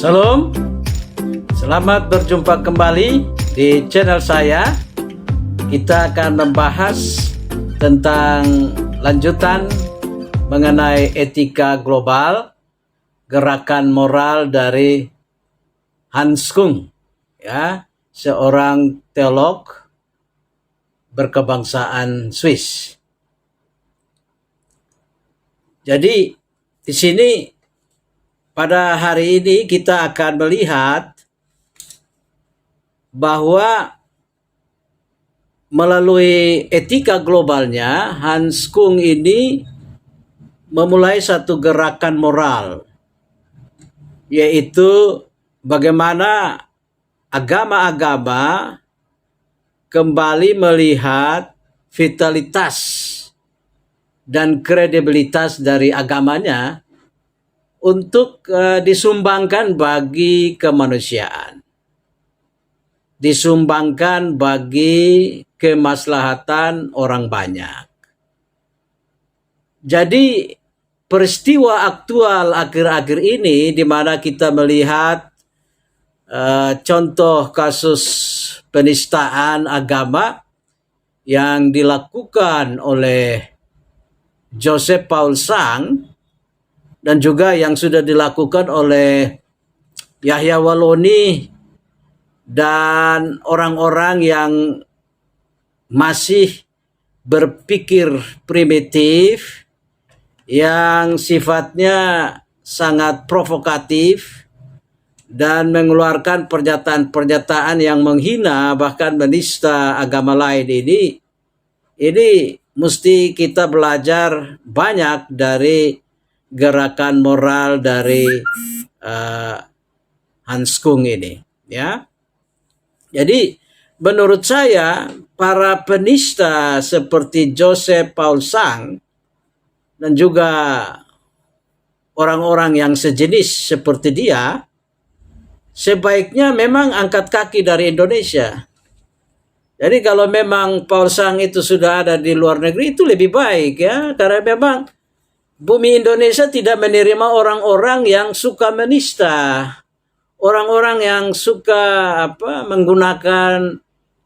Salam, selamat berjumpa kembali di channel saya. Kita akan membahas tentang lanjutan mengenai etika global, gerakan moral dari Hans Kung, ya, seorang teolog berkebangsaan Swiss. Jadi di sini pada hari ini kita akan melihat bahwa melalui etika globalnya Hans Kung ini memulai satu gerakan moral, yaitu bagaimana agama-agama kembali melihat vitalitas dan kredibilitas dari agamanya untuk disumbangkan bagi kemanusiaan, disumbangkan bagi kemaslahatan orang banyak. Jadi peristiwa aktual akhir-akhir ini di mana kita melihat contoh kasus penistaan agama yang dilakukan oleh Joseph Paul Sang dan juga yang sudah dilakukan oleh Yahya Waloni dan orang-orang yang masih berpikir primitif, yang sifatnya sangat provokatif dan mengeluarkan pernyataan-pernyataan yang menghina bahkan menista agama lain ini mesti kita belajar banyak dari gerakan moral dari Hans Kung ini, ya. Jadi menurut saya para penista seperti Joseph Paul Sang dan juga orang-orang yang sejenis seperti dia sebaiknya memang angkat kaki dari Indonesia. Jadi kalau memang Paul Sang itu sudah ada di luar negeri itu lebih baik, ya, karena memang bumi Indonesia tidak menerima orang-orang yang suka menista, orang-orang yang suka menggunakan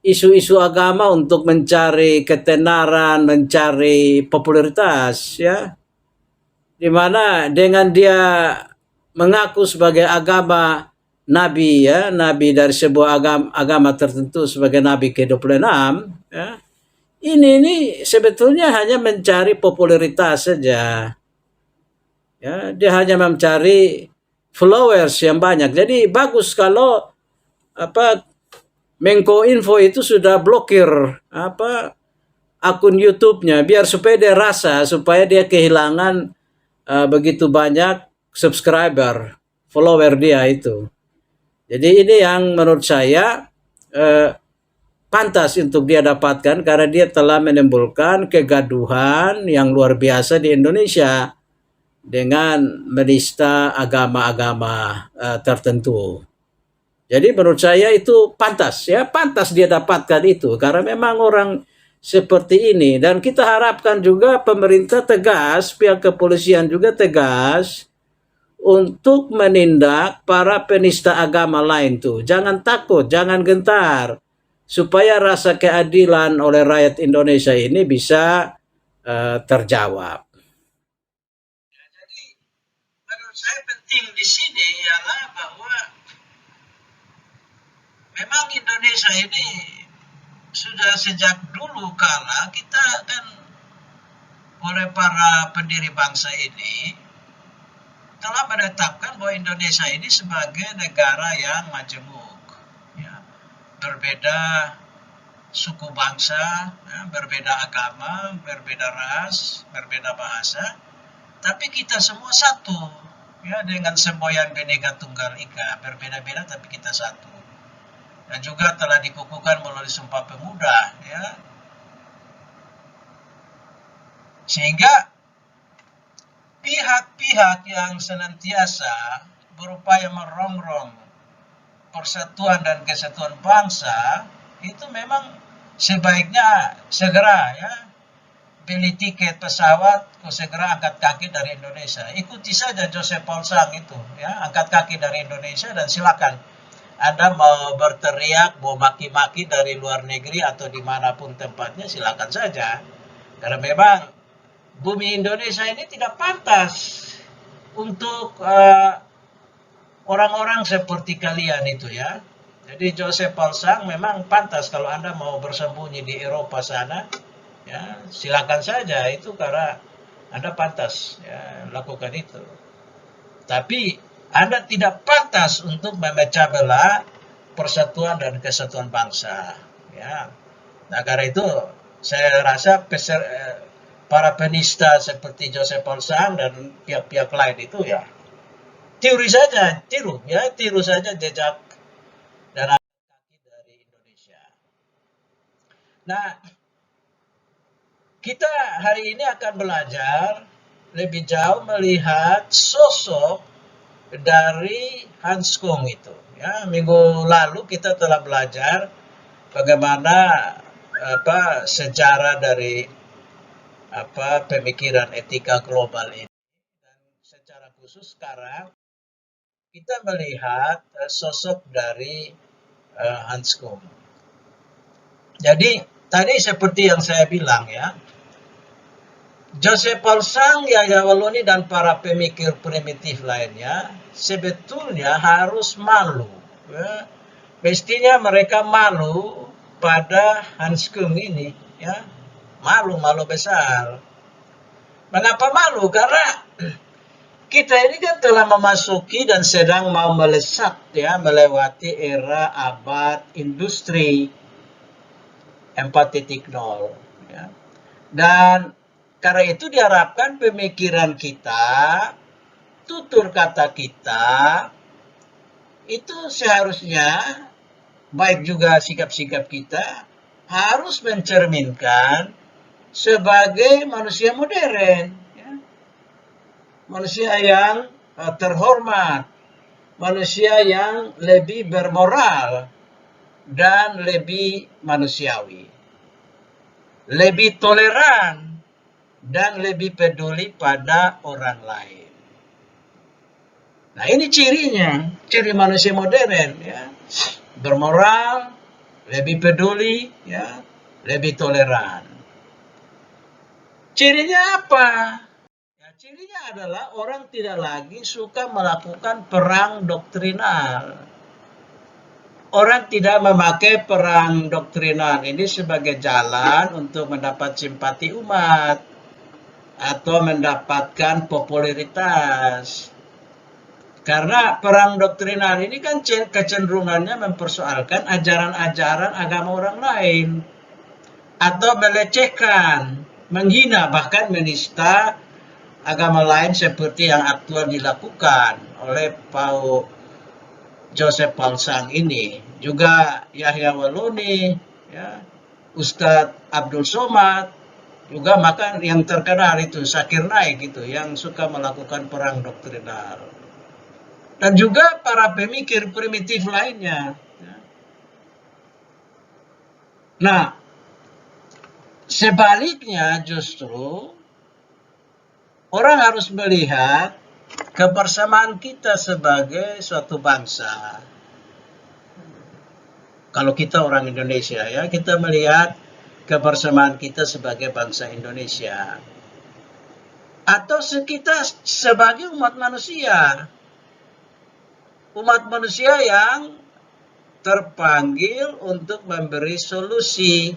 isu-isu agama untuk mencari ketenaran, mencari popularitas, ya. Dimana dengan dia mengaku sebagai agama nabi, ya, nabi dari sebuah agama tertentu sebagai nabi ke-26, ya. Ini sebetulnya hanya mencari popularitas saja. Ya, dia hanya mencari followers yang banyak. Jadi bagus kalau Menko Info itu sudah blokir akun YouTube-nya biar supaya dia rasa supaya dia kehilangan begitu banyak subscriber, follower dia itu. Jadi ini yang menurut saya pantas untuk dia dapatkan karena dia telah menimbulkan kegaduhan yang luar biasa di Indonesia dengan menista agama-agama tertentu. Jadi menurut saya itu pantas, ya, pantas dia dapatkan itu karena memang orang seperti ini. Dan kita harapkan juga pemerintah tegas, pihak kepolisian juga tegas untuk menindak para penista agama lain tuh. Jangan takut, jangan gentar, supaya rasa keadilan oleh rakyat Indonesia ini bisa terjawab. Jadi menurut saya penting di sini ialah bahwa memang Indonesia ini sudah sejak dulu kala kita kan oleh para pendiri bangsa ini telah menetapkan bahwa Indonesia ini sebagai negara yang majemuk, ya, berbeda suku bangsa, ya, berbeda agama, berbeda ras, berbeda bahasa, tapi kita semua satu, ya, dengan semboyan Bhinneka Tunggal Ika, berbeda-beda tapi kita satu. Dan juga telah dikukuhkan melalui Sumpah Pemuda, ya, sehingga pihak-pihak yang senantiasa berupaya merongrong persatuan dan kesatuan bangsa itu memang sebaiknya segera, ya, beli tiket pesawat, kau segera angkat kaki dari Indonesia. Ikuti saja Joseph Paul Sang itu, ya, angkat kaki dari Indonesia dan silakan. Anda mau berteriak, mau maki-maki dari luar negeri atau dimanapun tempatnya, silakan saja. Karena memang bumi Indonesia ini tidak pantas untuk orang-orang seperti kalian itu ya. Jadi Joseph Paul Sang memang pantas kalau Anda mau bersembunyi di Eropa sana, ya silakan saja, itu karena Anda pantas ya, lakukan itu. Tapi Anda tidak pantas untuk memecah belah persatuan dan kesatuan bangsa. Ya. Nah karena itu saya rasa para penista seperti Joseph Paul Sang dan pihak-pihak lain itu ya tiru saja jejak dan kaki dari Indonesia. Nah, kita hari ini akan belajar lebih jauh melihat sosok dari Hans Kung itu. Ya, minggu lalu kita telah belajar bagaimana sejarah dari pemikiran etika global ini. Dan secara khusus sekarang kita melihat sosok dari Hans Kung. Jadi tadi seperti yang saya bilang ya, Joseph Paul Sang, Yahya Waluni dan para pemikir primitif lainnya sebetulnya harus malu. Ya. Mestinya mereka malu pada Hans Kung ini, ya, malu besar. Mengapa malu? Karena kita ini kan telah memasuki dan sedang mau melesat ya, melewati era abad industri 4.0 ya. Dan karena itu diharapkan pemikiran kita, tutur kata kita itu seharusnya, baik juga sikap-sikap kita, harus mencerminkan sebagai manusia modern. Manusia yang terhormat, manusia yang lebih bermoral dan lebih manusiawi, lebih toleran dan lebih peduli pada orang lain. Nah ini cirinya, ciri manusia modern ya, bermoral, lebih peduli, ya, lebih toleran. Cirinya apa? Cirinya adalah orang tidak lagi suka melakukan perang doktrinal. Orang tidak memakai perang doktrinal ini sebagai jalan untuk mendapat simpati umat atau mendapatkan popularitas. Karena perang doktrinal ini kan kecenderungannya mempersoalkan ajaran-ajaran agama orang lain atau melecehkan, menghina, bahkan menista agama lain seperti yang aktual dilakukan oleh Joseph Paul Sang ini. Juga Yahya Waluni, ya, Ustadz Abdul Somad, juga maka yang terkenal itu Zakir Naik itu yang suka melakukan perang doktrinal. Dan juga para pemikir primitif lainnya. Nah, sebaliknya justru orang harus melihat kebersamaan kita sebagai suatu bangsa. Kalau kita orang Indonesia ya, kita melihat kebersamaan kita sebagai bangsa Indonesia. Atau kita sebagai umat manusia. Umat manusia yang terpanggil untuk memberi solusi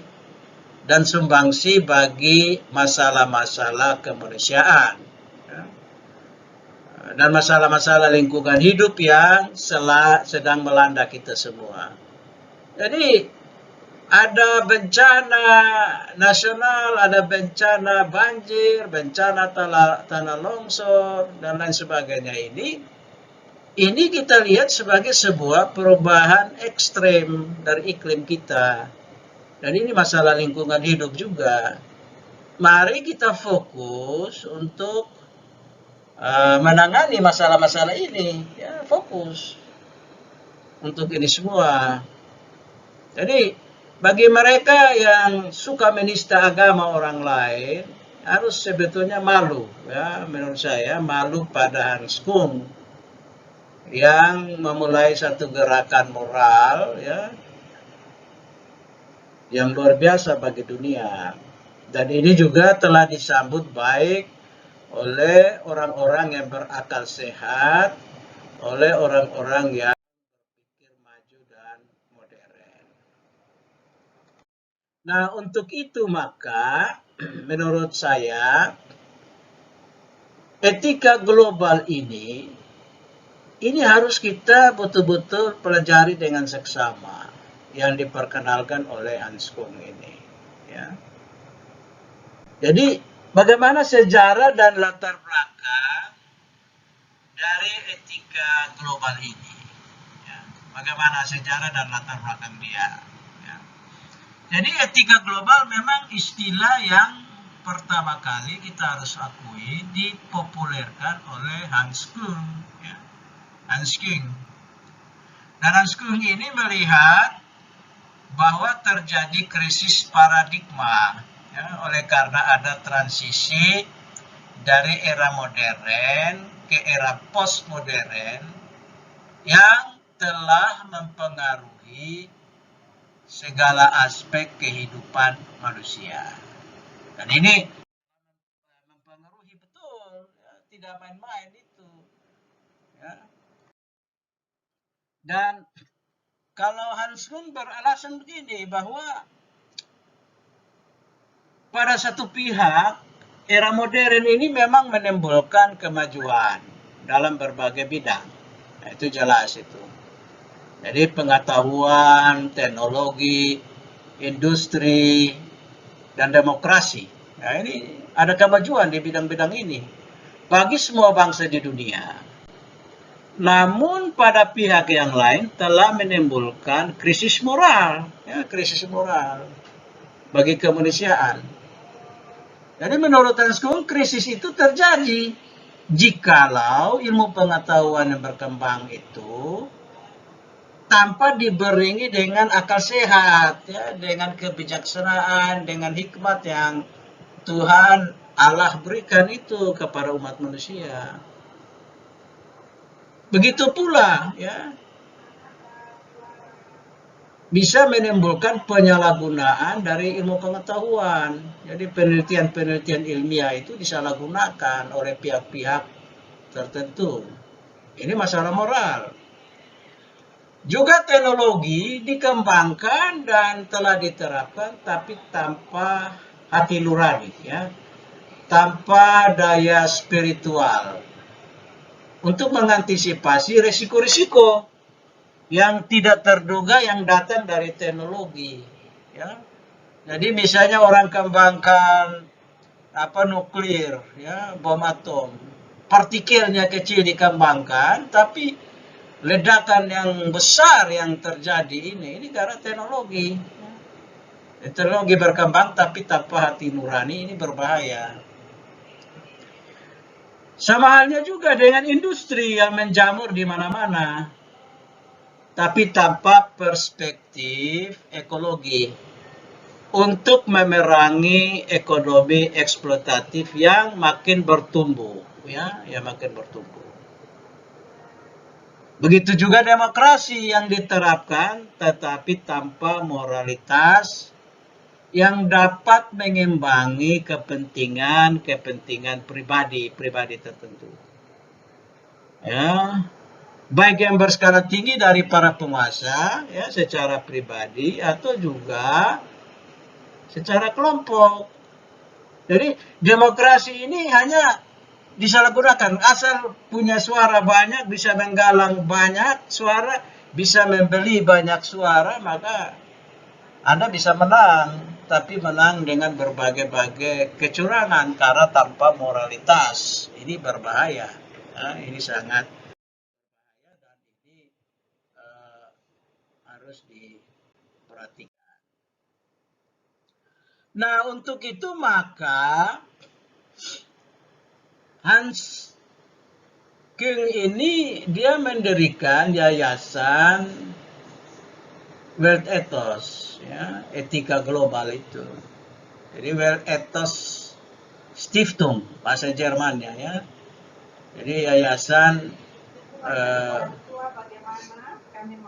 dan sumbangsi bagi masalah-masalah kemanusiaan dan masalah-masalah lingkungan hidup yang sedang melanda kita semua. Jadi ada bencana nasional, ada bencana banjir, bencana tanah longsor dan lain sebagainya. Ini kita lihat sebagai sebuah perubahan ekstrem dari iklim kita. Dan ini masalah lingkungan hidup juga. Mari kita fokus untuk menangani masalah-masalah ini. Ya, fokus untuk ini semua. Jadi, bagi mereka yang suka menista agama orang lain, harus sebetulnya malu, ya menurut saya malu pada Hans Kung yang memulai satu gerakan moral, ya, yang luar biasa bagi dunia. Dan ini juga telah disambut baik oleh orang-orang yang berakal sehat, oleh orang-orang yang berpikir maju dan modern. Nah, untuk itu maka menurut saya etika global ini harus kita betul-betul pelajari dengan seksama yang diperkenalkan oleh Hans Kung ini, ya. Jadi bagaimana sejarah dan latar belakang dari etika global ini, ya. Bagaimana sejarah dan latar belakang dia, ya. Jadi etika global memang istilah yang pertama kali kita harus akui dipopulerkan oleh Hans Kung, ya. Hans Kung. Dan Hans Kung ini melihat bahwa terjadi krisis paradigma, ya, oleh karena ada transisi dari era modern ke era postmodern yang telah mempengaruhi segala aspek kehidupan manusia. Dan ini mempengaruhi betul, ya, tidak main-main itu, ya. Dan kalau Hans Kung beralasan begini, bahwa pada satu pihak era modern ini memang menimbulkan kemajuan dalam berbagai bidang. Nah, itu jelas itu. Jadi pengetahuan, teknologi, industri, dan demokrasi. Nah, ini ada kemajuan di bidang-bidang ini bagi semua bangsa di dunia. Namun pada pihak yang lain telah menimbulkan krisis moral, ya, krisis moral bagi kemanusiaan. Jadi menurut Hans Kung, krisis itu terjadi jikalau ilmu pengetahuan yang berkembang itu tanpa diberingi dengan akal sehat, ya, dengan kebijaksanaan, dengan hikmat yang Tuhan Allah berikan itu kepada umat manusia. Begitu pula, ya, bisa menimbulkan penyalahgunaan dari ilmu pengetahuan. Jadi penelitian-penelitian ilmiah itu disalahgunakan oleh pihak-pihak tertentu. Ini masalah moral. Juga teknologi dikembangkan dan telah diterapkan tapi tanpa hati nurani, ya, tanpa daya spiritual untuk mengantisipasi resiko-resiko yang tidak terduga yang datang dari teknologi, ya. Jadi misalnya orang kembangkan nuklir, ya, bom atom, partikelnya kecil dikembangkan, tapi ledakan yang besar yang terjadi ini karena teknologi. Teknologi berkembang tapi tanpa hati nurani, ini berbahaya. Sama halnya juga dengan industri yang menjamur di mana-mana, tapi tanpa perspektif ekologi untuk memerangi ekonomi eksploitatif yang makin bertumbuh, ya, yang makin bertumbuh. Begitu juga demokrasi yang diterapkan tetapi tanpa moralitas yang dapat mengimbangi kepentingan pribadi tertentu, ya, baik yang berskala tinggi dari para penguasa, ya, secara pribadi atau juga secara kelompok. Jadi demokrasi ini hanya disalahgunakan, asal punya suara banyak, bisa menggalang banyak suara, bisa membeli banyak suara, maka Anda bisa menang, tapi menang dengan berbagai-bagai kecurangan karena tanpa moralitas. Ini berbahaya. Nah, ini sangat berbahaya dan ini harus diperhatikan. Nah, untuk itu maka Hans Kung ini dia mendirikan yayasan World Ethos, ya, etika global itu. Jadi World Ethos Stiftung bahasa Jermannya ya. Jadi yayasan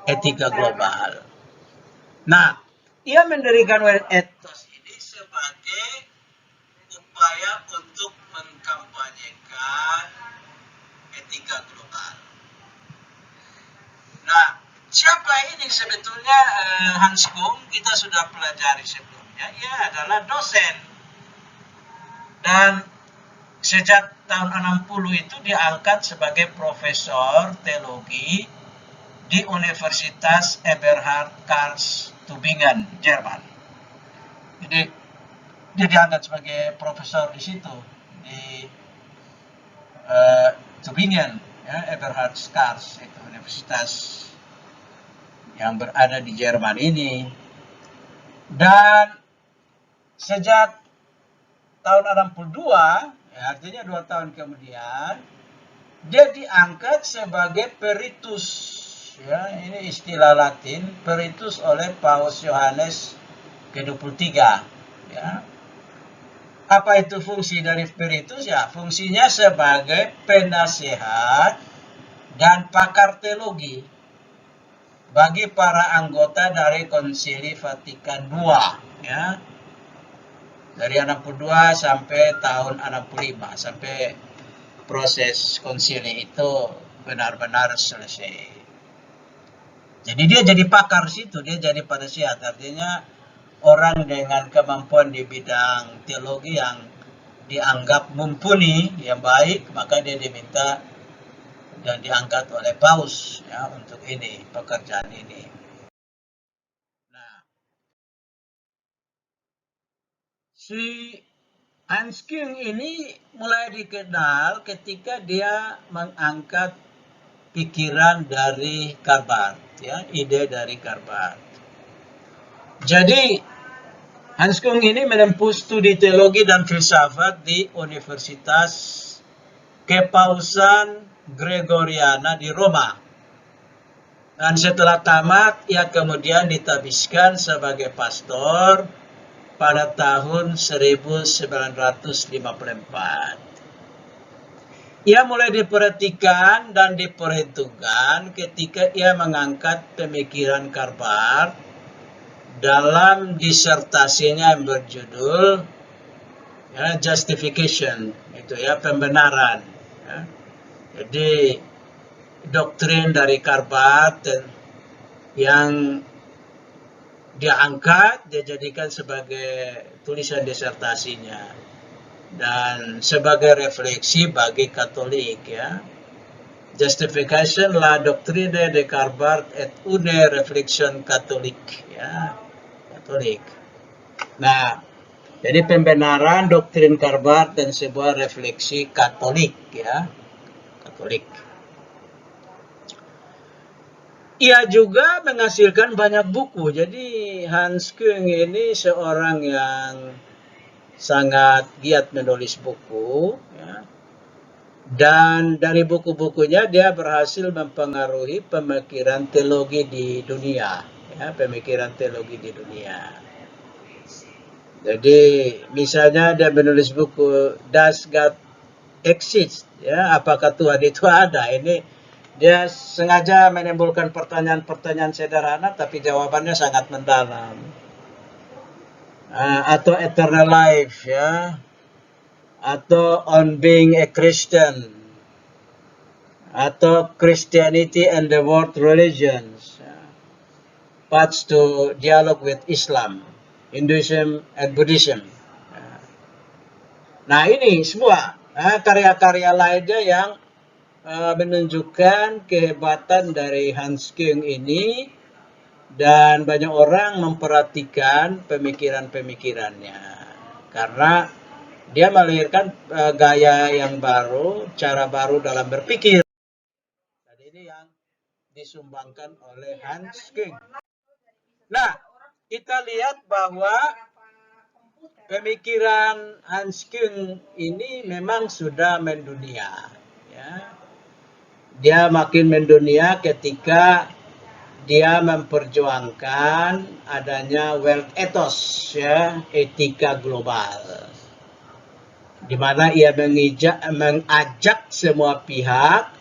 etika global. Nah, ia mendirikan World Ethos ini sebagai upaya untuk mengkampanyekan etika global. Nah, siapa ini sebetulnya Hans Kung? Kita sudah pelajari sebelumnya. Ia adalah dosen. Dan sejak tahun 60 itu diangkat sebagai profesor teologi di Universitas Eberhard Karls Tübingen, Jerman. Jadi dia diangkat sebagai profesor di situ di Tübingen, ya, Eberhard Karls itu universitas yang berada di Jerman ini. Dan sejak tahun 62, ya, artinya 2 tahun kemudian, dia diangkat sebagai peritus. Ya, ini istilah Latin, peritus oleh Paus Yohanes ke-23. Ya. Apa itu fungsi dari peritus? Ya, fungsinya sebagai penasehat dan pakar teologi bagi para anggota dari Konsili Vatikan II. Ya. Dari 62 sampai tahun 65, sampai proses konsili itu benar-benar selesai. Jadi dia jadi pakar situ, dia jadi penasehat, artinya orang dengan kemampuan di bidang teologi yang dianggap mumpuni, yang baik, maka dia diminta dan diangkat oleh Paus ya untuk ini, pekerjaan ini. Nah, si Hans Küng ini mulai dikenal ketika dia mengangkat pikiran dari Karl Barth, ya, ide dari Karl Barth. Jadi Hans Küng ini menempuh studi teologi dan filsafat di Universitas Kepausan Gregoriana di Roma. Dan setelah tamat, ia kemudian ditabiskan sebagai pastor pada tahun 1954. Ia mulai diperhatikan dan diperhitungkan ketika ia mengangkat pemikiran Karl Barth dalam disertasinya yang berjudul ya, Justification, itu ya, pembenaran. Ya. Jadi doktrin dari Karl Barth yang dia angkat, dia jadikan sebagai tulisan disertasinya dan sebagai refleksi bagi Katolik, ya. Justification la doctrine de Karl Barth et une réflexion catholique, ya, Katolik. Nah, jadi pembenaran doktrin Karl Barth dan sebuah refleksi Katolik, ya, Katolik. Ia juga menghasilkan banyak buku. Jadi Hans Küng ini seorang yang sangat giat menulis buku, ya. Dan dari buku-bukunya dia berhasil mempengaruhi pemikiran teologi di dunia, ya, pemikiran teologi di dunia. Jadi misalnya dia menulis buku Does God Exist, ya, apakah Tuhan itu ada? Ini dia sengaja menimbulkan pertanyaan-pertanyaan sederhana tapi jawabannya sangat mendalam. Atau eternal life, ya, atau on being a Christian, atau Christianity and the world religions, paths to dialogue with Islam, Hinduism and Buddhism. Nah, ini semua karya-karya lainnya yang menunjukkan kehebatan dari Hans Küng ini. Dan banyak orang memperhatikan pemikiran-pemikirannya karena dia melahirkan gaya yang baru, cara baru dalam berpikir. Dan ini yang disumbangkan oleh Hans Küng. Nah, kita lihat bahwa pemikiran Hans Küng ini memang sudah mendunia. Ya. Dia makin mendunia ketika dia memperjuangkan adanya World Ethos, ya, etika global. di mana ia mengajak semua pihak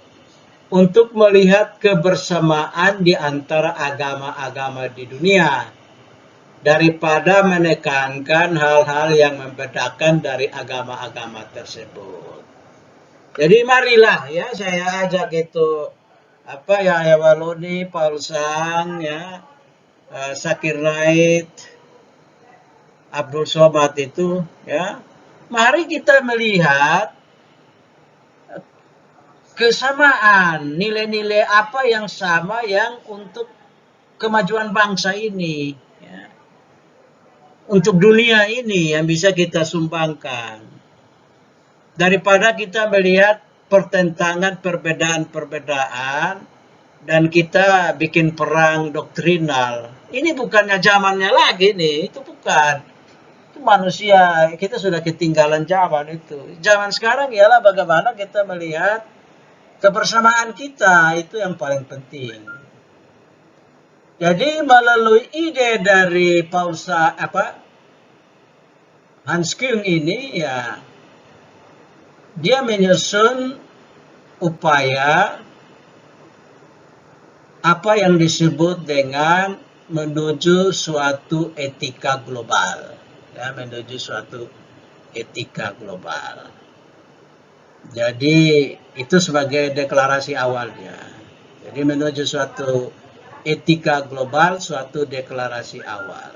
untuk melihat kebersamaan di antara agama-agama di dunia, daripada menekankan hal-hal yang membedakan dari agama-agama tersebut. Jadi marilah ya saya ajak itu ya Waloni, Paul Sang, ya Zakir Naik, Abdul Somad itu ya. Mari kita melihat kesamaan, nilai-nilai apa yang sama yang untuk kemajuan bangsa ini, ya. Untuk dunia ini yang bisa kita sumbangkan. Daripada kita melihat pertentangan, perbedaan-perbedaan, dan kita bikin perang doktrinal. Ini bukannya zamannya lagi nih, itu bukan. Itu manusia, kita sudah ketinggalan zaman itu. Zaman sekarang ialah bagaimana kita melihat kebersamaan kita, itu yang paling penting. Jadi melalui ide dari Hans Küng ini, ya, dia menyusun upaya apa yang disebut dengan menuju suatu etika global, ya, menuju suatu etika global. Jadi itu sebagai deklarasi awalnya. Jadi menuju suatu etika global, suatu deklarasi awal.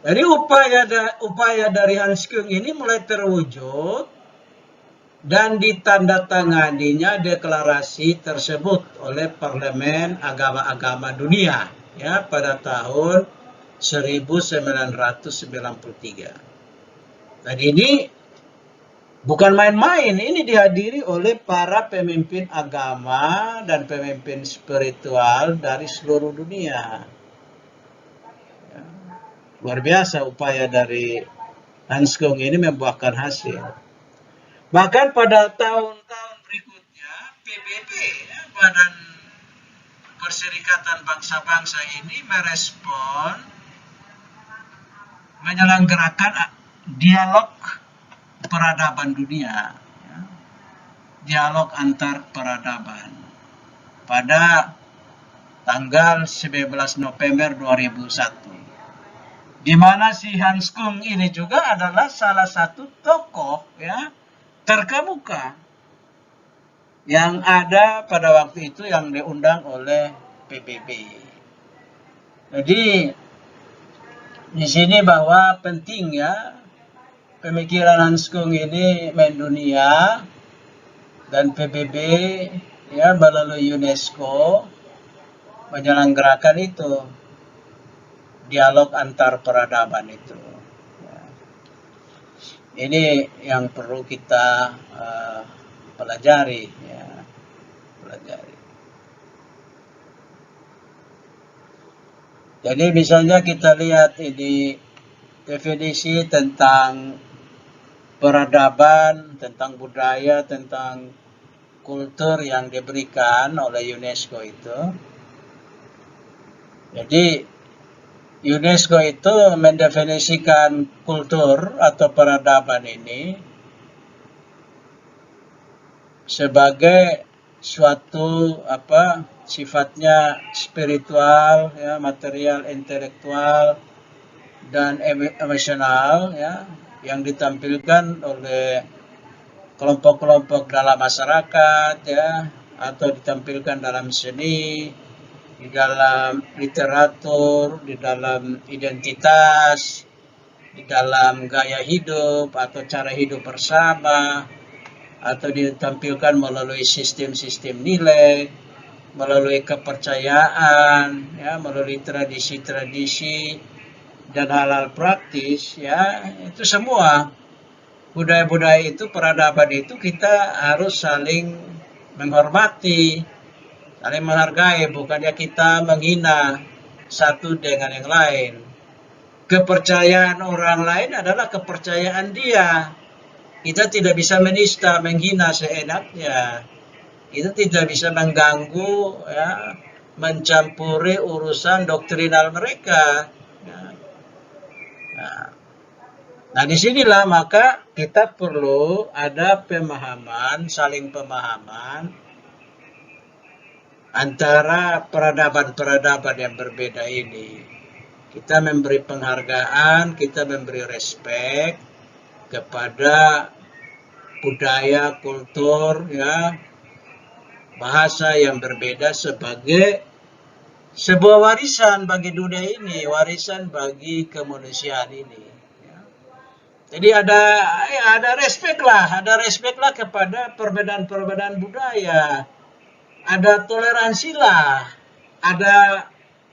Jadi upaya dari Hans Küng ini mulai terwujud dan ditandatanganinya deklarasi tersebut oleh Parlemen Agama-Agama Dunia, ya, pada tahun 1993. Dan ini bukan main-main, ini dihadiri oleh para pemimpin agama dan pemimpin spiritual dari seluruh dunia. Ya, luar biasa upaya dari Hans Küng ini membuahkan hasil. Bahkan pada tahun-tahun berikutnya, PBB, ya, Badan Perserikatan Bangsa-Bangsa ini merespon, menyelenggarakan dialog peradaban dunia, ya, dialog antar peradaban pada tanggal 11 November 2001, di mana si Hans Küng ini juga adalah salah satu tokoh, ya, terkemuka yang ada pada waktu itu yang diundang oleh PBB. Jadi di sini bahwa penting, ya, pemikiran Hans Küng ini mendunia, dan PBB, ya, melalui UNESCO menyelenggarakan itu dialog antar peradaban itu. Ini yang perlu kita pelajari, ya, pelajari. Jadi misalnya kita lihat ini definisi tentang peradaban, tentang budaya, tentang kultur yang diberikan oleh UNESCO itu. Jadi UNESCO itu mendefinisikan kultur atau peradaban ini sebagai suatu sifatnya spiritual, ya, material, intelektual, dan emosional, ya, yang ditampilkan oleh kelompok-kelompok dalam masyarakat, ya, atau ditampilkan dalam seni, di dalam literatur, di dalam identitas, di dalam gaya hidup atau cara hidup bersama, atau ditampilkan melalui sistem-sistem nilai, melalui kepercayaan, ya, melalui tradisi-tradisi dan hal-hal praktis, ya, itu semua budaya-budaya itu, peradaban itu kita harus saling menghormati, saling menghargai, bukannya kita menghina satu dengan yang lain. Kepercayaan orang lain adalah kepercayaan dia. Kita tidak bisa menista, menghina seenaknya. Kita tidak bisa mengganggu, ya, mencampuri urusan doktrinal mereka. Ya. Nah, Nah, disinilah maka kita perlu ada pemahaman, saling pemahaman antara peradaban-peradaban yang berbeda ini. Kita memberi penghargaan, kita memberi respek kepada budaya, kultur, ya, bahasa yang berbeda sebagai sebuah warisan bagi dunia ini, warisan bagi kemanusiaan ini. Ya. Jadi ada respect lah kepada perbedaan-perbedaan budaya, ada toleransi lah, ada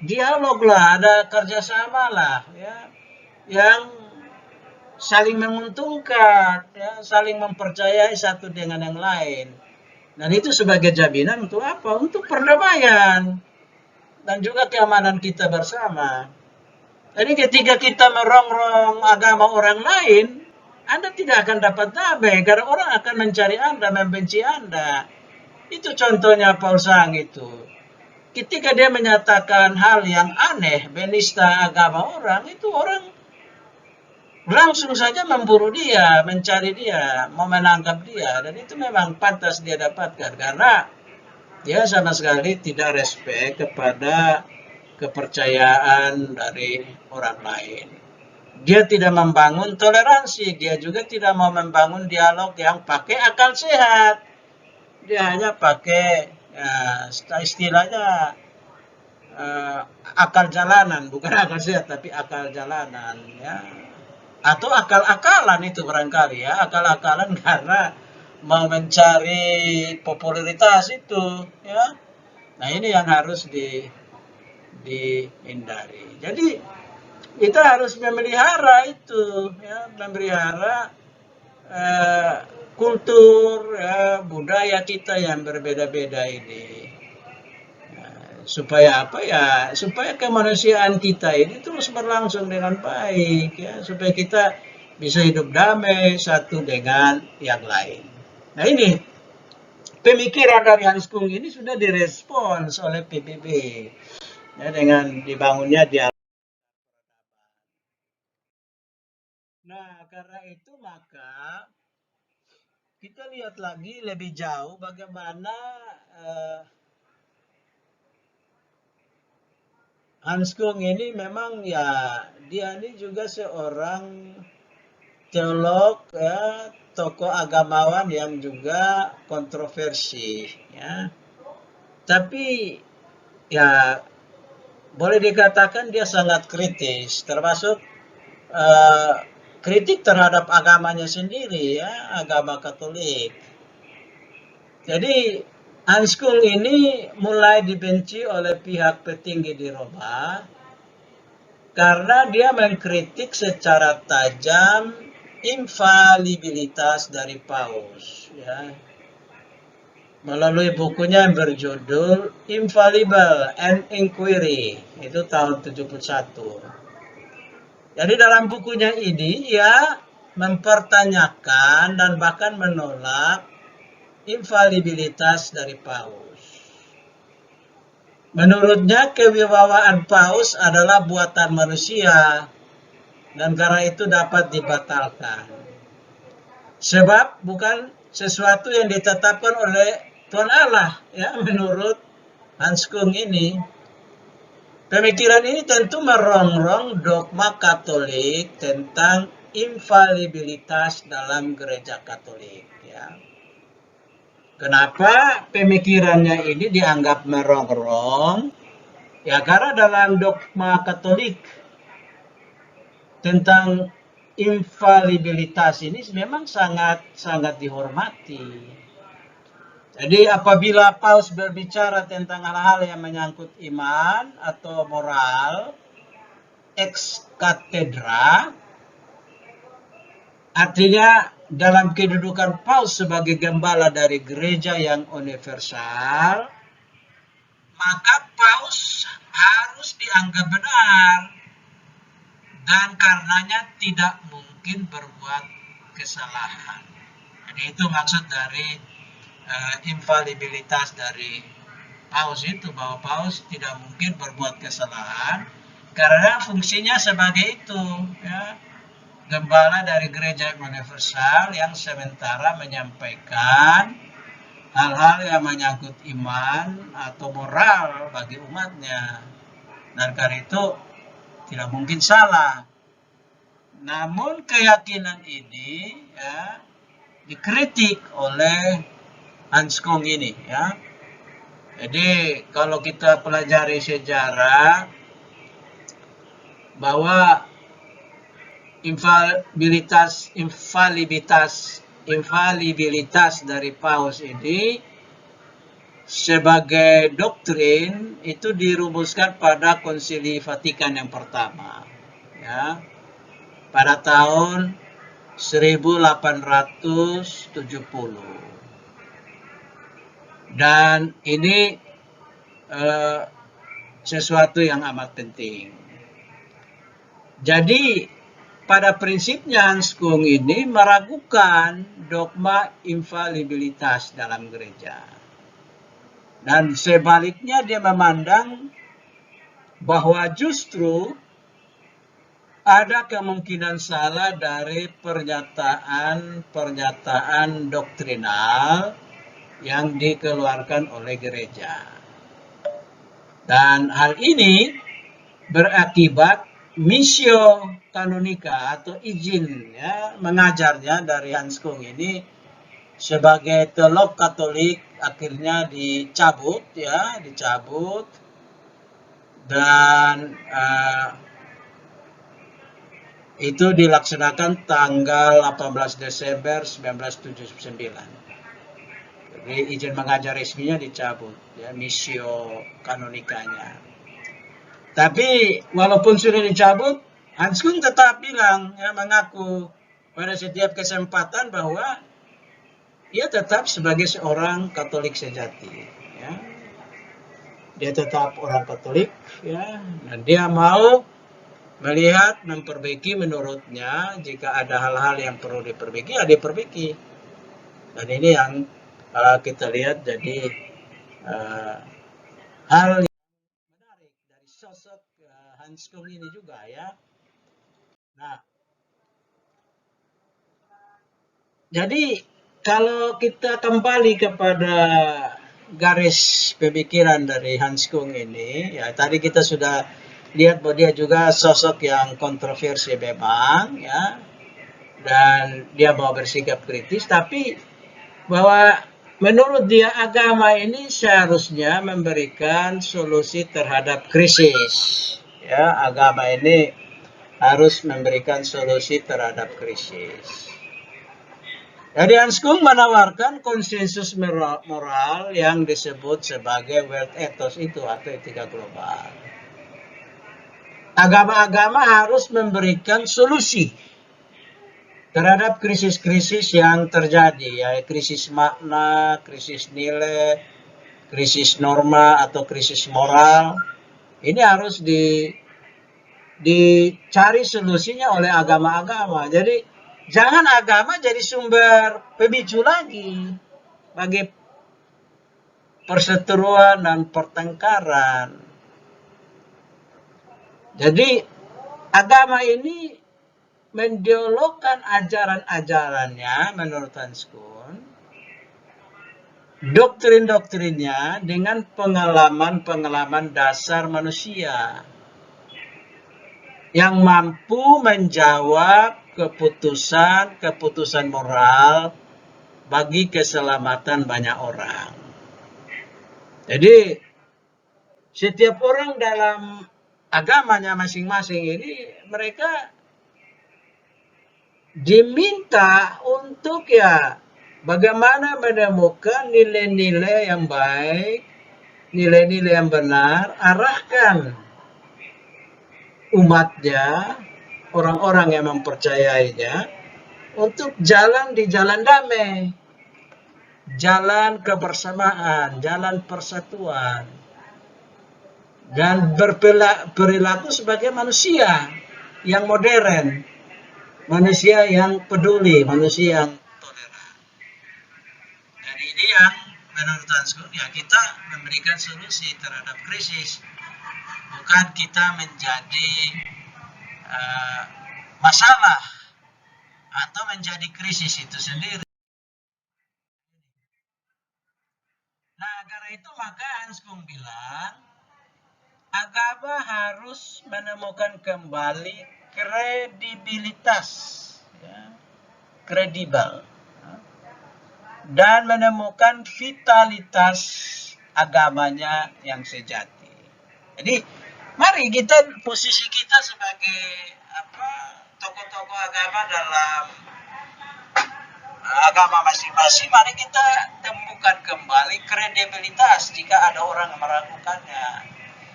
dialog lah, ada kerjasama lah, ya, yang saling menguntungkan, ya, saling mempercayai satu dengan yang lain. Dan itu sebagai jaminan untuk apa? Untuk perdamaian dan juga keamanan kita bersama. Jadi ketika kita merongrong agama orang lain, Anda tidak akan dapat damai karena orang akan mencari Anda, membenci Anda. Itu contohnya Paul Sang itu. Ketika dia menyatakan hal yang aneh, menista agama orang, itu orang langsung saja memburu dia, mencari dia, mau menangkap dia. Dan itu memang pantas dia dapatkan karena dia sama sekali tidak respect kepada kepercayaan dari orang lain. Dia tidak membangun toleransi, dia juga tidak mau membangun dialog yang pakai akal sehat. Dia hanya pakai istilahnya akal jalanan, bukan akal sehat tapi akal jalanan, ya. Atau akal-akalan itu barangkali, ya, akal-akalan karena mau mencari popularitas itu, ya. Nah, ini yang harus dihindari. Jadi kita harus memelihara itu, ya, memelihara kultur, ya, budaya kita yang berbeda-beda ini. Supaya apa, ya, supaya kemanusiaan kita ini terus berlangsung dengan baik, ya, supaya kita bisa hidup damai satu dengan yang lain. Nah, ini pemikiran dari Hans Kung ini sudah direspons oleh PBB, ya, dengan dibangunnya dialog. Nah, karena itu maka kita lihat lagi lebih jauh bagaimana Hans Kung ini memang, ya, dia ini juga seorang teolog, ya, tokoh agamawan yang juga kontroversi, ya. Tapi ya boleh dikatakan dia sangat kritis, termasuk kritik terhadap agamanya sendiri, ya, agama Katolik. Jadi Hans Kung ini mulai dibenci oleh pihak petinggi di Roma karena dia mengkritik secara tajam infalibilitas dari Paus, ya, melalui bukunya yang berjudul Infallible and Inquiry, itu tahun 71. Jadi dalam bukunya ini ia mempertanyakan dan bahkan menolak infalibilitas dari Paus. Menurutnya kewibawaan Paus adalah buatan manusia dan karena itu dapat dibatalkan. Sebab bukan sesuatu yang ditetapkan oleh Tuhan Allah, ya, menurut Hans Kung ini. Pemikiran ini tentu merongrong dogma Katolik tentang infalibilitas dalam gereja Katolik, ya. Kenapa pemikirannya ini dianggap merongrong? Ya, karena dalam dogma Katolik tentang infalibilitas ini memang sangat dihormati. Jadi apabila Paus berbicara tentang hal-hal yang menyangkut iman atau moral ex cathedra, artinya dalam kedudukan Paus sebagai gembala dari gereja yang universal, maka Paus harus dianggap benar dan karenanya tidak mungkin berbuat kesalahan. Jadi itu maksud dari infalibilitas dari Paus itu, bahwa Paus tidak mungkin berbuat kesalahan karena fungsinya sebagai itu, ya, gembala dari gereja universal yang sementara menyampaikan hal-hal yang menyangkut iman atau moral bagi umatnya. Dan karena itu tidak mungkin salah. Namun keyakinan ini ya dikritik oleh Hans Kung ini ya. Jadi kalau kita pelajari sejarah bahwa infalibilitas dari Paus ini sebagai doktrin itu dirumuskan pada Konsili Vatikan yang pertama ya pada tahun 1870. Dan ini sesuatu yang amat penting. Jadi pada prinsipnya Hans Kung ini meragukan dogma infalibilitas dalam gereja. Dan sebaliknya dia memandang bahwa justru ada kemungkinan salah dari pernyataan doktrinal yang dikeluarkan oleh gereja. Dan hal ini berakibat missio canonica atau izin ya, mengajarnya dari Hans Kung ini sebagai teolog Katolik akhirnya dicabut dan itu dilaksanakan tanggal 18 Desember 1979. Jadi izin mengajar resminya dicabut ya, missio canonicanya. Tapi walaupun sudah dicabut, Hans Kung tetap bilang ya, mengaku pada setiap kesempatan bahwa ia tetap sebagai seorang Katolik sejati ya. Dia tetap orang Katolik ya, dan dia mau melihat, memperbaiki menurutnya. Jika ada hal-hal yang perlu diperbaiki, ya diperbaiki. Dan ini yang kalau kita lihat jadi hal yang menarik dari sosok Hans Kung ini juga ya. Nah, jadi kalau kita kembali kepada garis pemikiran dari Hans Kung ini, ya tadi kita sudah lihat bahwa dia juga sosok yang kontroversi memang ya, dan dia mau bersikap kritis, tapi bahwa menurut dia agama ini seharusnya memberikan solusi terhadap krisis. Ya, agama ini harus memberikan solusi terhadap krisis. Jadi Hans Kung menawarkan konsensus moral yang disebut sebagai world ethos itu atau etika global. Agama-agama harus memberikan solusi terhadap krisis-krisis yang terjadi, ya krisis makna, krisis nilai, krisis norma atau krisis moral. Ini harus dicari solusinya oleh agama-agama. Jadi jangan agama jadi sumber pemicu lagi bagi perseteruan dan pertengkaran. Jadi agama ini mendialogkan ajaran-ajarannya menurut Hans Kung, doktrin-doktrinnya dengan pengalaman-pengalaman dasar manusia yang mampu menjawab keputusan moral bagi keselamatan banyak orang. Jadi setiap orang dalam agamanya masing-masing ini mereka diminta untuk ya bagaimana menemukan nilai-nilai yang baik, nilai-nilai yang benar, arahkan umatnya, orang-orang yang mempercayainya untuk jalan di jalan damai, jalan kebersamaan, jalan persatuan, dan berperilaku sebagai manusia yang modern, manusia yang peduli, manusia yang toleran. Dan ini yang menurut Hans Kung ya kita memberikan solusi terhadap krisis, bukan kita menjadi masalah atau menjadi krisis itu sendiri. Nah, karena itu maka Hans Kung bilang, agama harus menemukan kembali kredibilitas, ya, kredibel, dan menemukan vitalitas agamanya yang sejati. Jadi, mari kita posisi kita sebagai tokoh-tokoh agama dalam agama masing-masing, mari kita temukan kembali kredibilitas jika ada orang yang meragukannya.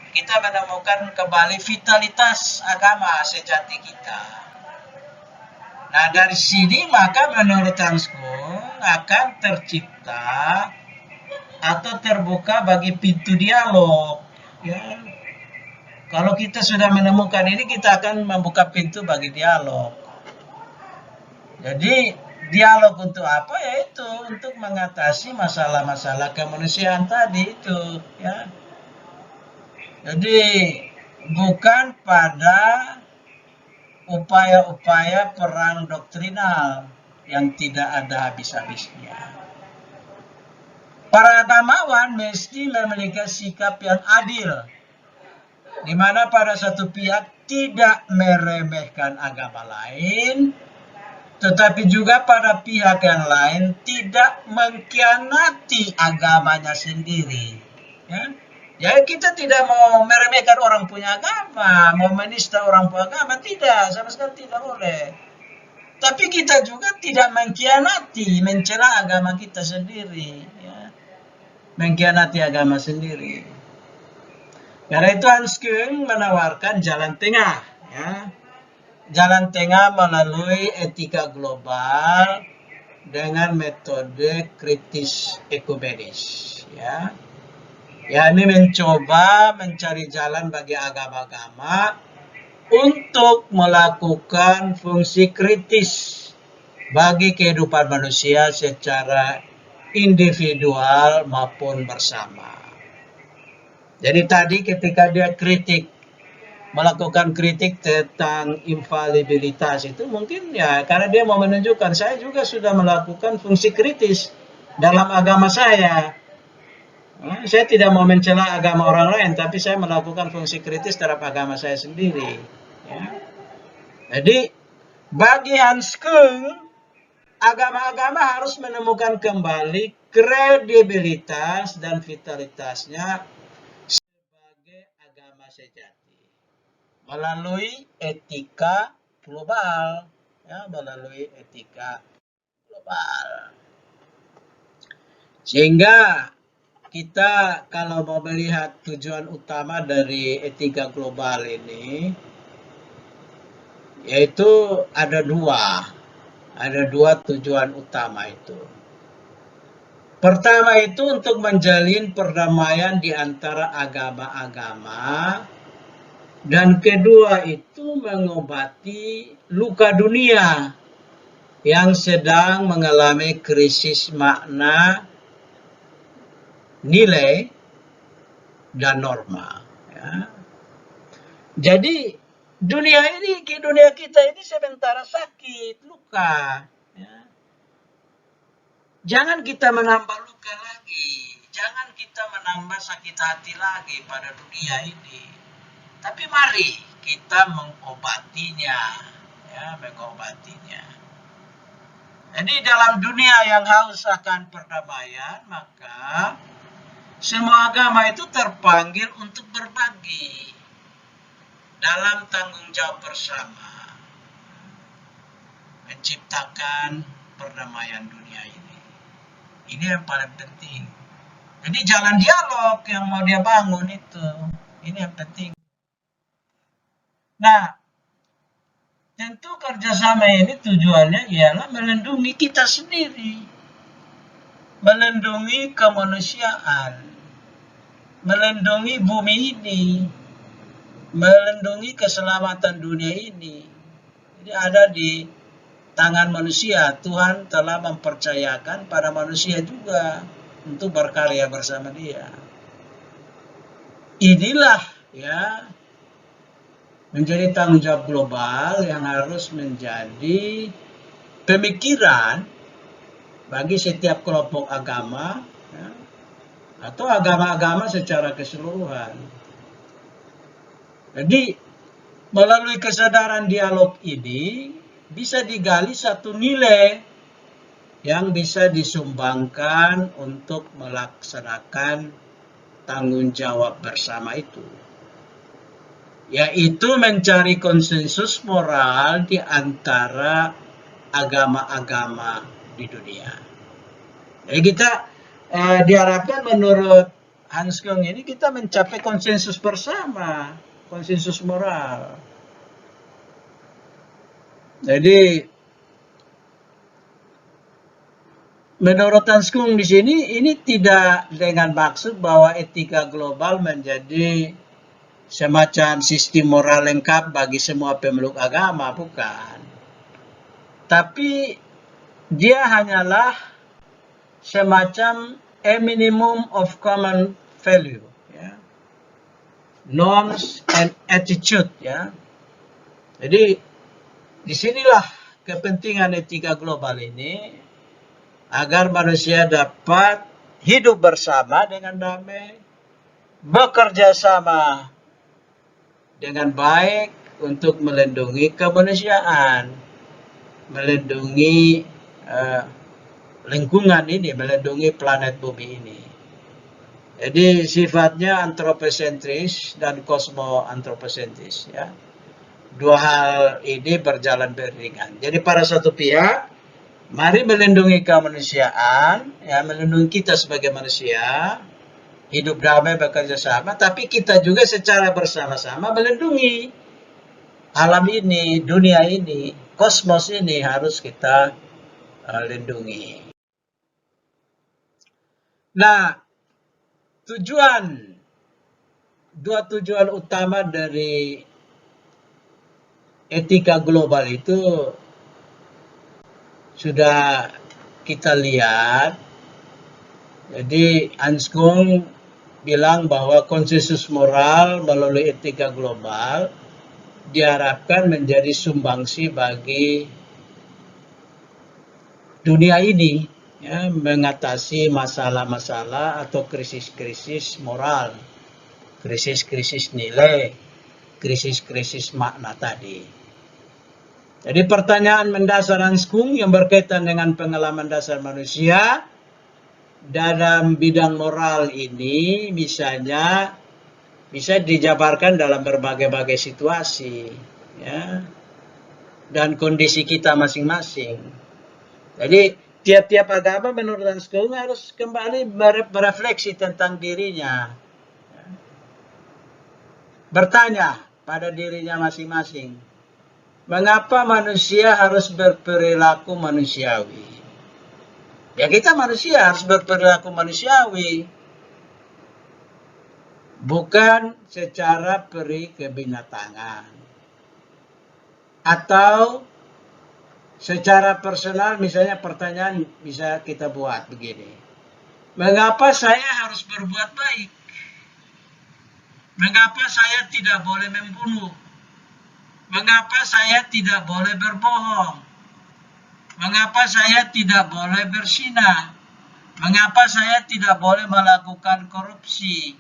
Kita menemukan kembali vitalitas agama sejati kita. Nah, dari sini maka menurut Hans Kung akan tercipta atau terbuka bagi pintu dialog. Ya. Kalau kita sudah menemukan ini, kita akan membuka pintu bagi dialog. Jadi dialog untuk apa? Yaitu untuk mengatasi masalah-masalah kemanusiaan tadi itu, ya. Jadi bukan pada upaya-upaya perang doktrinal yang tidak ada habis-habisnya. Para agamawan mesti memiliki sikap yang adil, di mana pada satu pihak tidak meremehkan agama lain, tetapi juga pada pihak yang lain tidak mengkhianati agamanya sendiri. Ya? Ya, kita tidak mau meremehkan orang punya agama, mau menista orang punya agama, tidak, sama sekali tidak boleh. Tapi kita juga tidak mengkhianati, mencela agama kita sendiri, ya. Mengkhianati agama sendiri. Karena itu Hans Kung menawarkan jalan tengah, ya. Jalan tengah melalui etika global dengan metode kritis ekumenis, ya. Ya, ini mencoba mencari jalan bagi agama-agama untuk melakukan fungsi kritis bagi kehidupan manusia secara individual maupun bersama. Jadi tadi ketika dia melakukan kritik tentang infalibilitas itu mungkin ya karena dia mau menunjukkan saya juga sudah melakukan fungsi kritis dalam agama saya. Saya tidak mau mencela agama orang lain, tapi saya melakukan fungsi kritis terhadap agama saya sendiri. Ya. Jadi, bagi Hans Kung, agama-agama harus menemukan kembali kredibilitas dan vitalitasnya sebagai agama sejati melalui etika global, ya, melalui etika global. Sehingga kita kalau mau melihat tujuan utama dari etika global ini, yaitu ada dua tujuan utama itu. Pertama itu untuk menjalin perdamaian di antara agama-agama, dan kedua itu mengobati luka dunia yang sedang mengalami krisis makna, nilai, dan norma. Ya. Jadi dunia kita ini sementara sakit, luka. Ya. Jangan kita menambah luka lagi, jangan kita menambah sakit hati lagi pada dunia ini. Tapi mari kita mengobatinya, ya, mengobatinya. Jadi dalam dunia yang haus akan perdamaian, maka semua agama itu terpanggil untuk berbagi dalam tanggung jawab bersama menciptakan perdamaian dunia ini. Ini yang paling penting. Jadi jalan dialog yang mau dia bangun itu, ini yang penting. Nah, tentu kerjasama ini tujuannya ialah melindungi kita sendiri, melindungi kemanusiaan, melindungi bumi ini, melindungi keselamatan dunia ini. Jadi ada di tangan manusia. Tuhan telah mempercayakan pada manusia juga untuk berkarya bersama dia. Inilah ya menjadi tanggung jawab global yang harus menjadi pemikiran bagi setiap kelompok agama, ya, atau agama-agama secara keseluruhan. Jadi melalui kesadaran dialog ini bisa digali satu nilai yang bisa disumbangkan untuk melaksanakan tanggung jawab bersama itu, yaitu mencari konsensus moral di antara agama-agama di dunia. Jadi kita diharapkan menurut Hans Küng ini kita mencapai konsensus bersama, konsensus moral. Jadi menurut Hans Küng di sini ini tidak dengan maksud bahwa etika global menjadi semacam sistem moral lengkap bagi semua pemeluk agama, bukan. Tapi dia hanyalah semacam a minimum of common value, ya, norms and attitude, ya. Jadi disinilah kepentingan etika global ini, agar manusia dapat hidup bersama dengan damai, bekerja sama dengan baik untuk melindungi kemanusiaan, melindungi lingkungan ini, melindungi planet bumi ini. Jadi sifatnya antropocentris dan kosmoantropocentris, ya. Dua hal ini berjalan beriringan. Jadi pada satu pihak, mari melindungi kemanusiaan, ya, melindungi kita sebagai manusia, hidup damai bekerja sama, tapi kita juga secara bersama-sama melindungi alam ini, dunia ini, kosmos ini harus kita lindungi. Nah, dua tujuan utama dari etika global itu sudah kita lihat. Jadi Hans Küng bilang bahwa konsensus moral melalui etika global diharapkan menjadi sumbangsi bagi dunia ini, ya, mengatasi masalah-masalah atau krisis-krisis moral, krisis-krisis nilai, krisis-krisis makna tadi. Jadi pertanyaan mendasar Hans Küng yang berkaitan dengan pengalaman dasar manusia dalam bidang moral ini misalnya bisa dijabarkan dalam berbagai-bagai situasi, ya, dan kondisi kita masing-masing. Jadi tiap-tiap agama menurut Hans Küng harus kembali berefleksi tentang dirinya, bertanya pada dirinya masing-masing, mengapa manusia harus berperilaku manusiawi? Ya, kita manusia harus berperilaku manusiawi, bukan secara peri kebinatangan. Atau secara personal, misalnya pertanyaan bisa kita buat begini, mengapa saya harus berbuat baik? Mengapa saya tidak boleh membunuh? Mengapa saya tidak boleh berbohong? Mengapa saya tidak boleh berzina? Mengapa saya tidak boleh melakukan korupsi?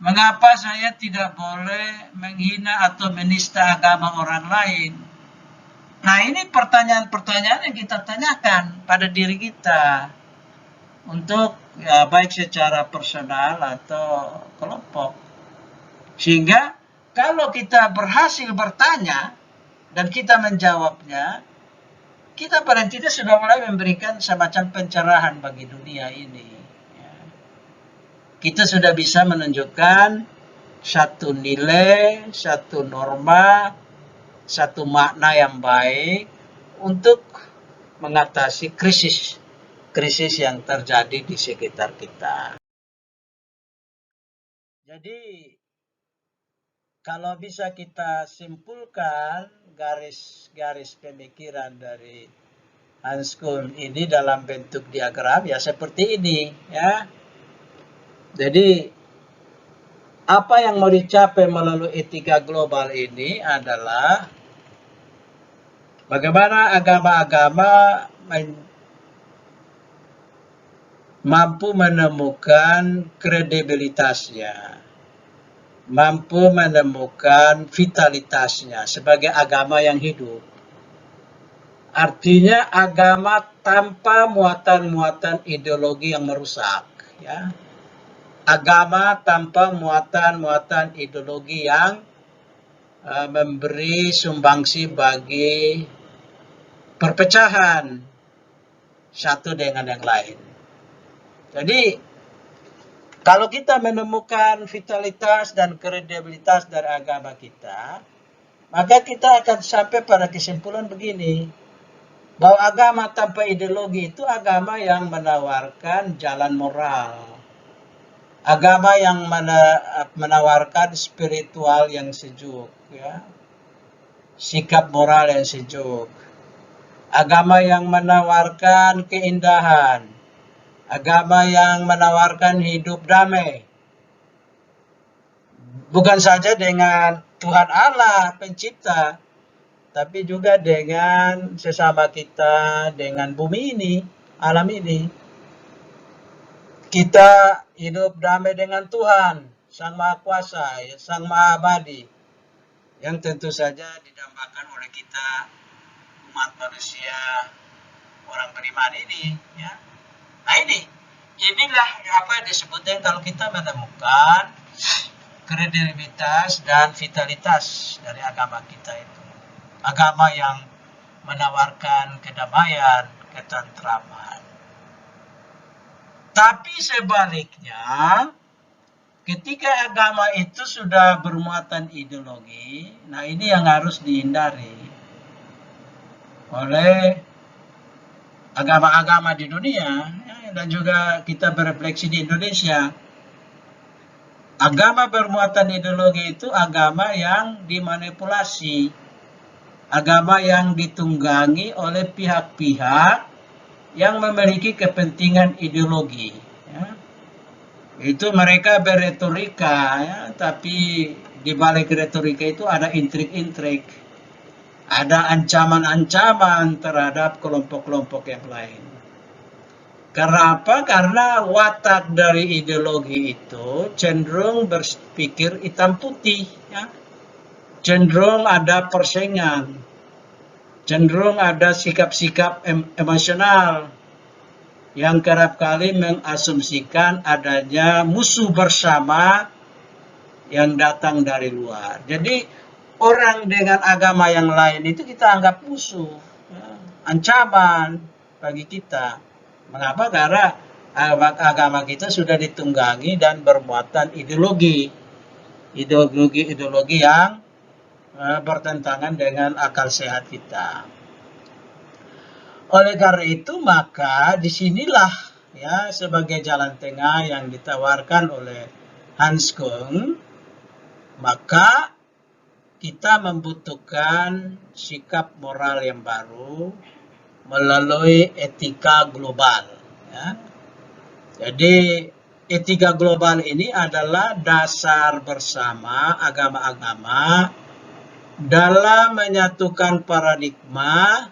Mengapa saya tidak boleh menghina atau menista agama orang lain? Nah, ini pertanyaan-pertanyaan yang kita tanyakan pada diri kita untuk, ya, baik secara personal atau kelompok. Sehingga kalau kita berhasil bertanya dan kita menjawabnya, kita paling tidak sudah mulai memberikan semacam pencerahan bagi dunia ini. Kita sudah bisa menunjukkan satu nilai, satu norma, satu makna yang baik untuk mengatasi krisis yang terjadi di sekitar kita. Jadi kalau bisa kita simpulkan garis-garis pemikiran dari Hans Küng ini dalam bentuk diagram, ya seperti ini, ya. Jadi apa yang mau dicapai melalui etika global ini adalah Bagaimana agama-agama mampu menemukan kredibilitasnya, mampu menemukan vitalitasnya sebagai agama yang hidup. Artinya agama tanpa muatan-muatan ideologi yang merusak, ya. Agama tanpa muatan-muatan ideologi yang memberi sumbangsi bagi perpecahan satu dengan yang lain. Jadi kalau kita menemukan vitalitas dan kredibilitas dari agama kita, maka kita akan sampai pada kesimpulan begini, bahwa agama tanpa ideologi itu agama yang menawarkan jalan moral, agama yang menawarkan spiritual yang sejuk, ya, sikap moral yang sejuk, agama yang menawarkan keindahan, agama yang menawarkan hidup damai, bukan saja dengan Tuhan Allah pencipta, tapi juga dengan sesama kita, dengan bumi ini, alam ini. Kita hidup damai dengan Tuhan, Sang Maha Kuasa, Sang Maha Abadi, yang tentu saja didambakan oleh kita, umat manusia, orang beriman ini, ya. Nah inilah apa yang disebutkan kalau kita menemukan kredibilitas dan vitalitas dari agama kita itu. Agama yang menawarkan kedamaian, ketentraman. Tapi sebaliknya, ketika agama itu sudah bermuatan ideologi, nah ini yang harus dihindari oleh agama-agama di dunia, ya, dan juga kita berefleksi di Indonesia. Agama bermuatan ideologi itu agama yang dimanipulasi, agama yang ditunggangi oleh pihak-pihak yang memiliki kepentingan ideologi, ya. Itu mereka berretorika, ya, tapi di balik retorika itu ada intrik-intrik, ada ancaman-ancaman terhadap kelompok-kelompok yang lain. Karena apa? Karena watak dari ideologi itu cenderung berpikir hitam putih, ya. Cenderung ada persaingan, cenderung ada sikap-sikap emosional yang kerap kali mengasumsikan adanya musuh bersama yang datang dari luar. Jadi orang dengan agama yang lain itu kita anggap musuh, ya, ancaman bagi kita. Mengapa? Karena agama kita sudah ditunggangi dan bermuatan ideologi yang bertentangan dengan akal sehat kita. Oleh karena itu maka disinilah, ya, sebagai jalan tengah yang ditawarkan oleh Hans Kung, maka kita membutuhkan sikap moral yang baru melalui etika global, ya. Jadi etika global ini adalah dasar bersama agama-agama dalam menyatukan paradigma,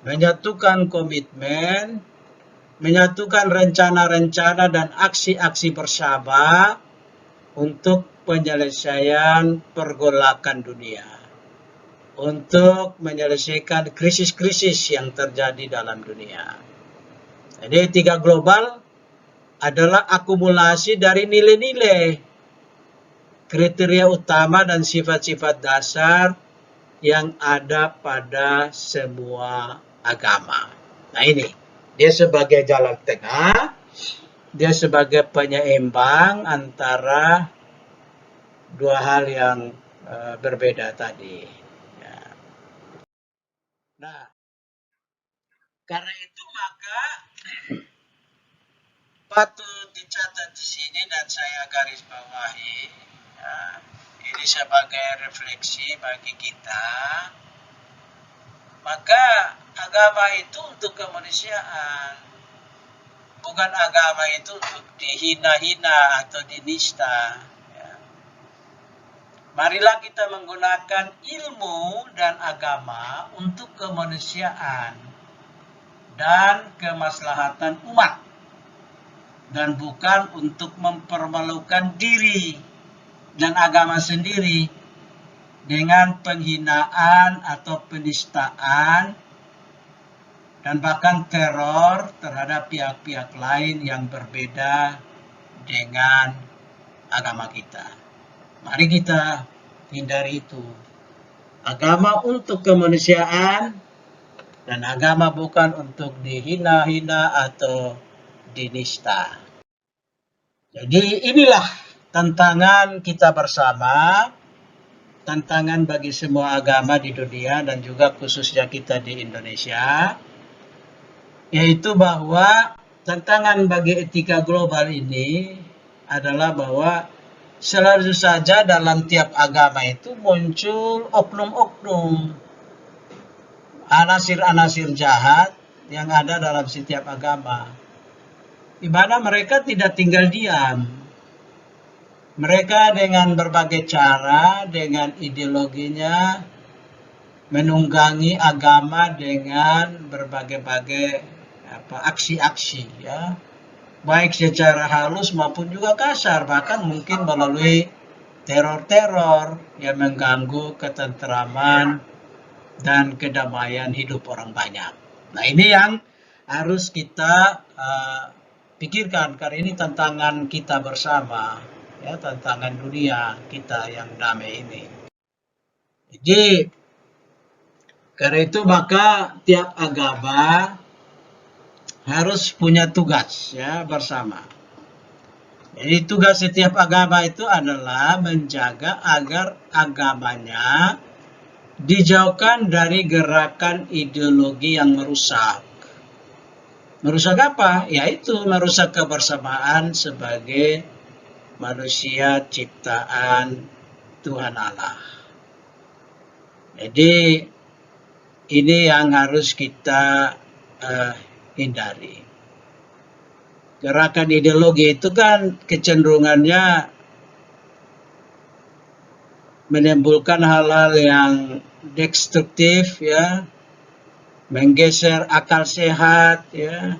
menyatukan komitmen, menyatukan rencana-rencana dan aksi-aksi bersama untuk penyelesaian pergolakan dunia, untuk menyelesaikan krisis-krisis yang terjadi dalam dunia. Jadi etika global adalah akumulasi dari nilai-nilai, kriteria utama dan sifat-sifat dasar yang ada pada semua agama. Nah ini, dia sebagai jalan tengah, dia sebagai penyeimbang antara dua hal yang berbeda tadi. Ya. Nah, karena itu maka patut dicatat di sini dan saya garis bawahi, ya, ini sebagai refleksi bagi kita. Maka agama itu untuk kemanusiaan, bukan agama itu untuk dihina-hina atau dinista, ya. Marilah kita menggunakan ilmu dan agama untuk kemanusiaan dan kemaslahatan umat, dan bukan untuk mempermalukan diri dan agama sendiri dengan penghinaan atau penistaan dan bahkan teror terhadap pihak-pihak lain yang berbeda dengan agama kita. Mari kita hindari itu. Agama untuk kemanusiaan dan agama bukan untuk dihina-hina atau dinista. Jadi inilah tantangan kita bersama, tantangan bagi semua agama di dunia dan juga khususnya kita di Indonesia, yaitu bahwa tantangan bagi etika global ini adalah bahwa selalu saja dalam tiap agama itu muncul oknum-oknum, anasir-anasir jahat yang ada dalam setiap agama, di mana mereka tidak tinggal diam. Mereka dengan berbagai cara, dengan ideologinya, menunggangi agama dengan berbagai-bagai aksi-aksi, ya, baik secara halus maupun juga kasar, bahkan mungkin melalui teror-teror yang mengganggu ketentraman dan kedamaian hidup orang banyak. Nah, ini yang harus kita pikirkan, karena ini tantangan kita bersama, ya, tantangan dunia kita yang damai ini. Jadi karena itu maka tiap agama harus punya tugas, ya, bersama. Jadi tugas setiap agama itu adalah menjaga agar agamanya dijauhkan dari gerakan ideologi yang merusak. Merusak apa? Yaitu merusak kebersamaan sebagai manusia ciptaan Tuhan Allah. Jadi ini yang harus kita hindari. Gerakan ideologi itu kan kecenderungannya menimbulkan hal-hal yang destruktif, ya, menggeser akal sehat, ya,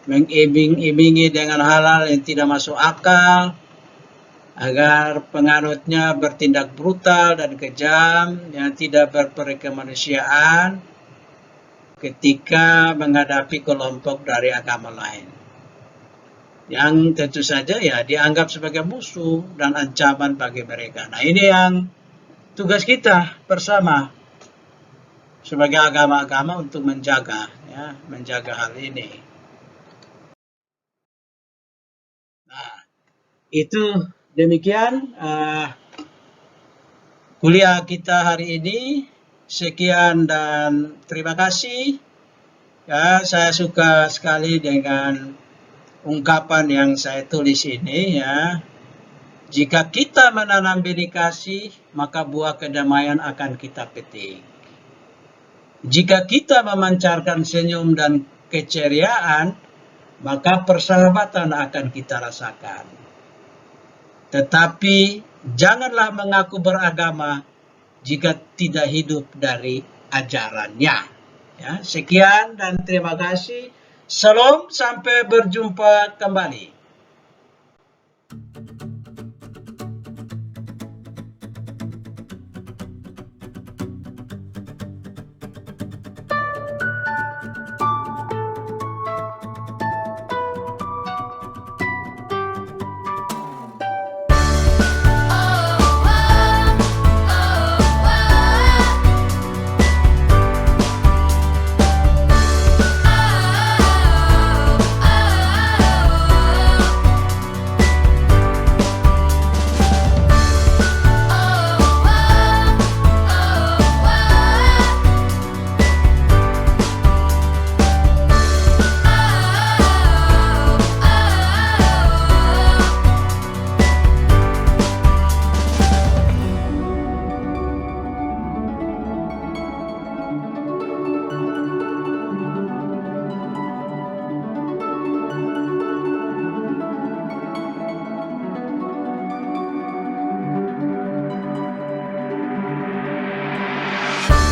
mengiming-imingi dengan hal-hal yang tidak masuk akal, agar penganutnya bertindak brutal dan kejam yang tidak berperkemanusiaan ketika menghadapi kelompok dari agama lain, yang tentu saja ya dianggap sebagai musuh dan ancaman bagi mereka. Nah, ini yang tugas kita bersama sebagai agama-agama untuk menjaga, ya, menjaga hal ini. Nah, itu demikian kuliah kita hari ini. Sekian dan terima kasih. Ya, saya suka sekali dengan ungkapan yang saya tulis ini, ya. Jika kita menanam benih kasih, maka buah kedamaian akan kita petik. Jika kita memancarkan senyum dan keceriaan, maka persahabatan akan kita rasakan. Tetapi janganlah mengaku beragama jika tidak hidup dari ajarannya. Ya, sekian dan terima kasih. Salam, sampai berjumpa kembali.